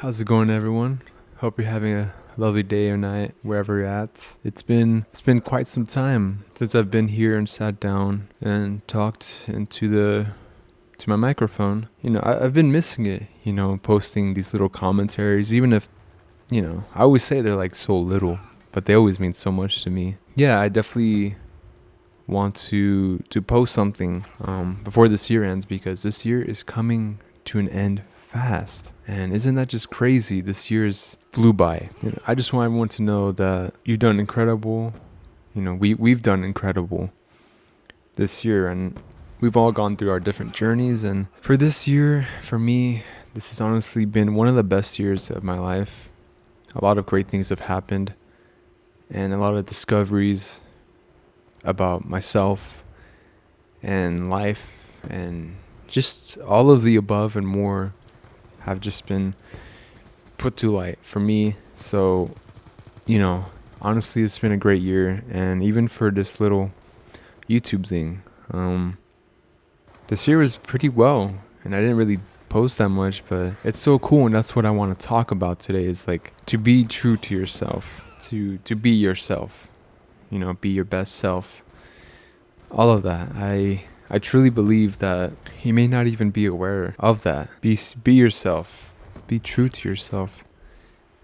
How's it going, everyone? Hope you're having a lovely day or night wherever you're at. It's been quite some time since I've been here and sat down and talked into the to my microphone. I've been missing it. Posting these little commentaries, even if I always say they're like so little, but they always mean so much to me. Yeah, I definitely want to post something before this year ends because this year is coming to an end fast. And isn't that just crazy? This year's flew by. I just want everyone to know that you've done incredible. We've done incredible this year, and we've all gone through our different journeys. And for this year, for me, this has honestly been one of the best years of my life. A lot of great things have happened, and a lot of discoveries about myself and life, and just all of the above and more have just been put to light for me. So, honestly, it's been a great year. And even for this little YouTube thing, this year was pretty well. And I didn't really post that much, but it's so cool. And that's what I want to talk about today is like to be true to yourself, to be yourself, be your best self. All of that. I truly believe that you may not even be aware of that. Be yourself. Be true to yourself.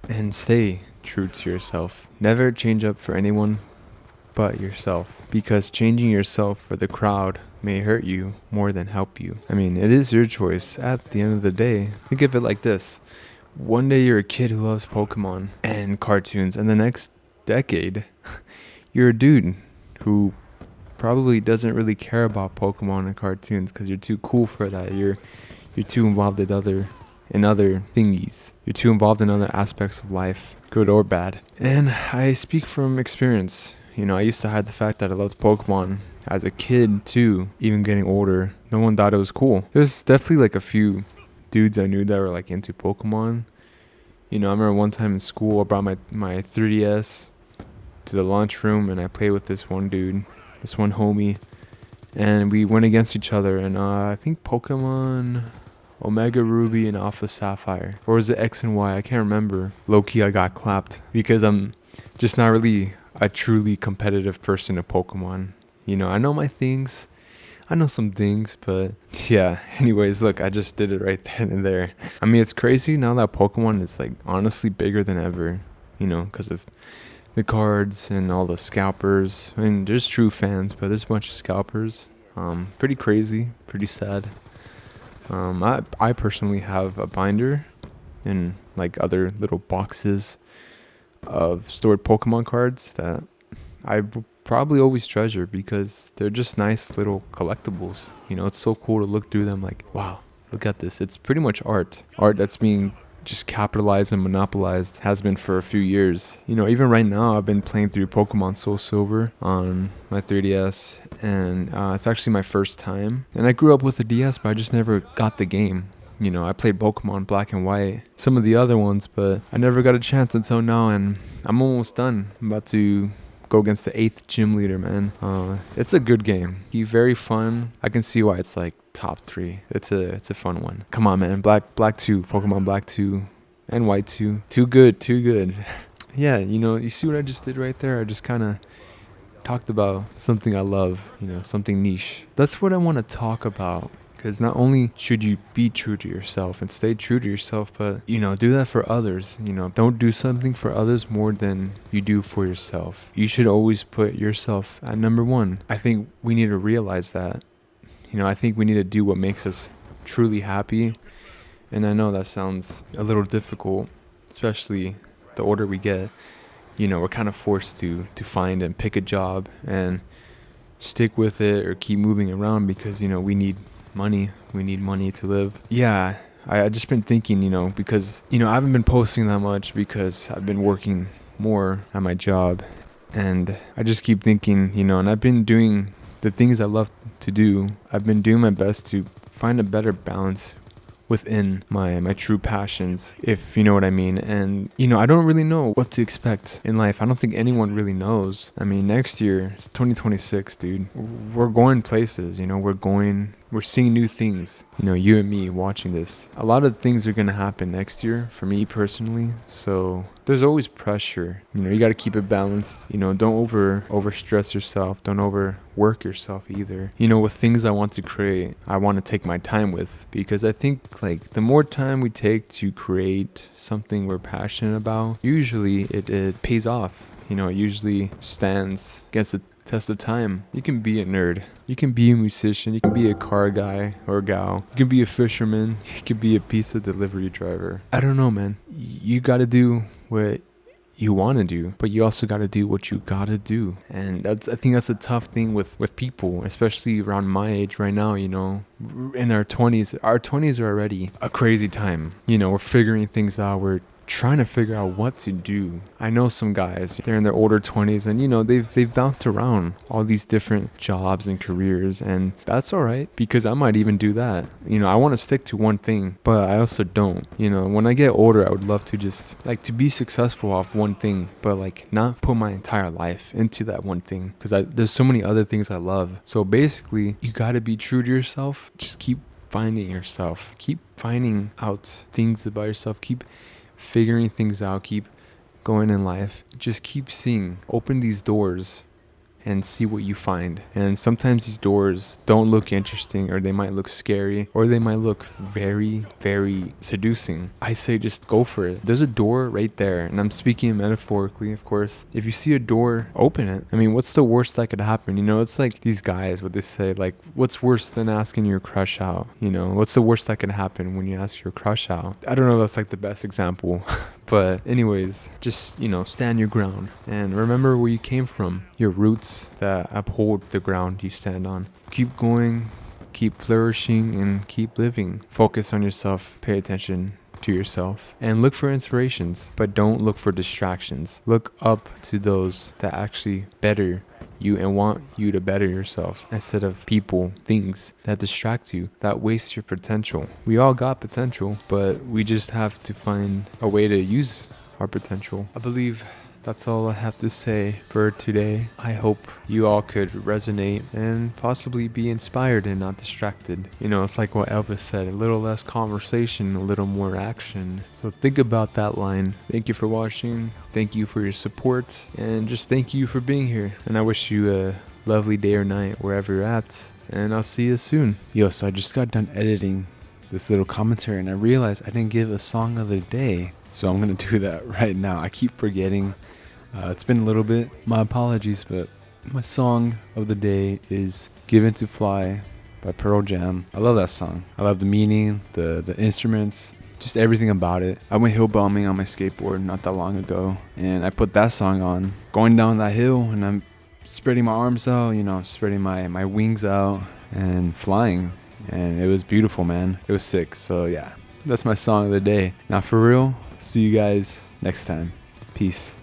And stay true to yourself. Never change up for anyone but yourself. Because changing yourself for the crowd may hurt you more than help you. I mean, it is your choice at the end of the day. Think of it like this. One day you're a kid who loves Pokemon and cartoons, and the next decade, you're a dude who probably doesn't really care about Pokemon and cartoons because you're too cool for that. You're too involved in other thingies. You're too involved in other aspects of life, good or bad. And I speak from experience. I used to hide the fact that I loved Pokemon as a kid too. Even getting older, no one thought it was cool. There's definitely like a few dudes I knew that were like into Pokemon. I remember one time in school I brought my 3DS to the lunchroom and I played with this one dude, this one homie, and we went against each other. And I think Pokemon Omega Ruby and Alpha Sapphire, or was it X and Y? I can't remember. Low-key, I got clapped because I'm just not really a truly competitive person of Pokemon. I know my things. I know some things, but yeah. Anyways, look, I just did it right then and there. I mean, it's crazy now that Pokemon is like honestly bigger than ever, because of the cards and all the scalpers. I mean, there's true fans, but there's a bunch of scalpers. Pretty crazy, pretty sad. I personally have a binder and like other little boxes of stored Pokemon cards that I will probably always treasure because they're just nice little collectibles. It's so cool to look through them like, wow, look at this. It's pretty much art that's being just capitalized and monopolized, has been for a few years. Even right now I've been playing through Pokemon Soul Silver on my 3DS, and it's actually my first time. And I grew up with a DS, but I just never got the game. I played Pokemon Black and White, some of the other ones, but I never got a chance until now, and I'm almost done. I'm about to go against the 8th gym leader, man. It's a good game. He's very fun. I can see why it's like top 3. It's a fun one. Come on, man. Black 2, Pokemon Black 2 and White 2. Too good. Yeah, you see what I just did right there? I just kind of talked about something I love, something niche. That's what I want to talk about. Because not only should you be true to yourself and stay true to yourself, but, do that for others. Don't do something for others more than you do for yourself. You should always put yourself at number one. I think we need to realize that. I think we need to do what makes us truly happy. And I know that sounds a little difficult, especially the older we get. We're kind of forced to find and pick a job and stick with it or keep moving around because, we need money. We need money to live. Yeah, I just been thinking, because, I haven't been posting that much because I've been working more at my job. And I just keep thinking, and I've been doing the things I love to do. I've been doing my best to find a better balance within my true passions, if you know what I mean. And, I don't really know what to expect in life. I don't think anyone really knows. I mean, next year, it's 2026, dude. We're going places, we're going We're seeing new things. You know, you and me watching this. A lot of things are going to happen next year for me personally. So there's always pressure. You know, you got to keep it balanced. You know, don't over stress yourself. Don't overwork yourself either. You know, with things I want to create, I want to take my time with, because I think like the more time we take to create something we're passionate about, usually it pays off. You know, it usually stands against the test of time. You can be a nerd. You can be a musician. You can be a car guy or gal. You can be a fisherman. You can be a pizza delivery driver. I don't know, man. You got to do what you want to do, but you also got to do what you got to do. And I think that's a tough thing with people, especially around my age right now. You know, in our 20s. Our 20s are already a crazy time. You know, we're figuring things out. We're trying to figure out what to do. I know some guys, they're in their older 20s, and you know, they've bounced around all these different jobs and careers, and that's all right, because I might even do that. You know, I want to stick to one thing, but I also don't. You know, when I get older, I would love to just like to be successful off one thing, but like not put my entire life into that one thing, because there's so many other things I love. So basically, you got to be true to yourself. Just keep finding yourself, keep finding out things about yourself, keep figuring things out, keep going in life. Just keep seeing, open these doors and see what you find. And sometimes these doors don't look interesting, or they might look scary, or they might look very, very seducing. I say just go for it. There's a door right there, and I'm speaking metaphorically, of course. If you see a door, open it. I mean, what's the worst that could happen? You know, it's like these guys, what they say, like, what's worse than asking your crush out? You know, what's the worst that can happen when you ask your crush out? I don't know if that's like the best example. But anyways, just, you know, stand your ground and remember where you came from, your roots that uphold the ground you stand on. Keep going, keep flourishing, and keep living. Focus on yourself, pay attention to yourself, and look for inspirations, but don't look for distractions. Look up to those that actually better you and want you to better yourself, instead of people, things that distract you, that waste your potential. We all got potential, but we just have to find a way to use our potential. I believe that's all I have to say for today. I hope you all could resonate and possibly be inspired and not distracted. You know, it's like what Elvis said, a little less conversation, a little more action. So think about that line. Thank you for watching. Thank you for your support. And just thank you for being here. And I wish you a lovely day or night wherever you're at. And I'll see you soon. Yo, so I just got done editing this little commentary, and I realized I didn't give a song of the day. So I'm going to do that right now. I keep forgetting. It's been a little bit. My apologies, but my song of the day is Given to Fly by Pearl Jam. I love that song. I love the meaning, the instruments, just everything about it. I went hill bombing on my skateboard not that long ago, and I put that song on, going down that hill, and I'm spreading my arms out, you know, spreading my wings out and flying. And it was beautiful, man. It was sick. So yeah, that's my song of the day. Now for real, see you guys next time. Peace.